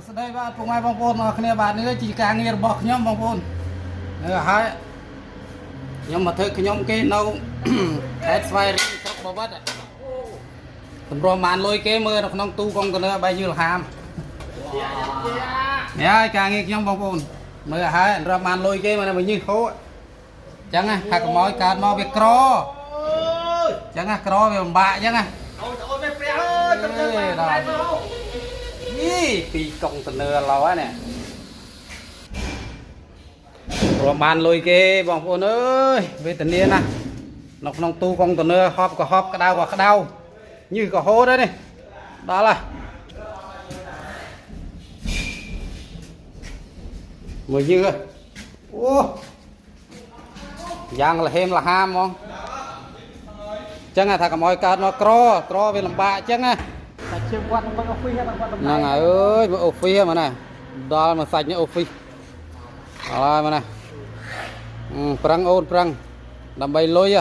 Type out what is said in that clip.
ស្ដីបាទពុកម៉ែបងប្អូនអរគ្នាបាទនេះជាការងាររបស់ខ្ញុំបងប្អូនហើយខ្ញុំមកធ្វើខ្ញុំគេនៅខេត្តស្វាយរៀងស្រុកបវត្តសម្រាប់បានលុយគេមើលនៅក្នុងទូកុងតឺន័របាយយល់ហាមនេះហើយការងារខ្ញុំបងប្អូនមើលហើយរាប់បានលុយគេមកញឹសហូអញ្ចឹងណាថាកុំឲ្យកើតមកវាក្រអញ្ចឹងណាក្រវាលំបាកអញ្ចឹងណាអូនទៅព្រះអើយដល់នេះពីកុងតឺន័រឡោហ្នឹងរាប់បានលុយគេបងប្អូនអើយវេទនាណានៅក្នុងទូកុងតឺន័រហប់ក៏ហប់ក្តៅក៏ក្តៅញើសក៏ហូតដែរនេះដល់ហើយមើលញើសអូយ៉ាងលហេមលហាមហ្មងអញ្ចឹងថាកុំឲ្យកើតមកក្រវាលំបាកអញ្ចឹងណាតែជើងគាត់ទៅអូហ្វីសហ្នឹងហើយអើយមើលអូហ្វីសហ្នឹងណាដល់មកសាច់នេះអូហ្វីសអើយមកណាប្រឹងអូនប្រឹងដើម្បីលុយ